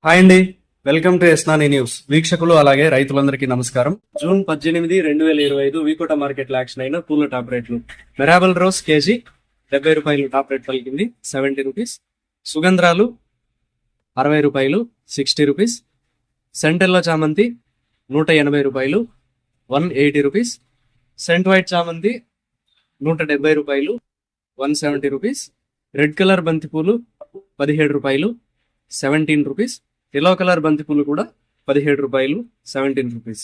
Hi అండి. Welcome to ఎస్నాని news. వీక్షకులు అలాగే రైతులందరికీ నమస్కారం. జూన్ 18, 2025 వీకోట మార్కెట్ లో యాక్షన్ అయిన పూల టాప్ రేట్లు. మెరాబల్ రోజ్ కేజీ 70 రూపాయలు టాప్ రేట్ పలికింది, 70 రూపీస్. సుగంధ్రాలు 60 రూపాయలు, 60 రూపీస్. సెంటెల్లో చామంతి 180 రూపాయలు, 180 రూపీస్. సెంట్ వైట్ చామంతి 170 రూపాయలు, 170 రూపీస్. రెడ్ కలర్ బంతిపూలు 17 రూపాయలు, 17 రూపీస్. ఎల్లో కలర్ బంతిపూలు కూడా 17 రూపాయలు, 17 రూపీస్.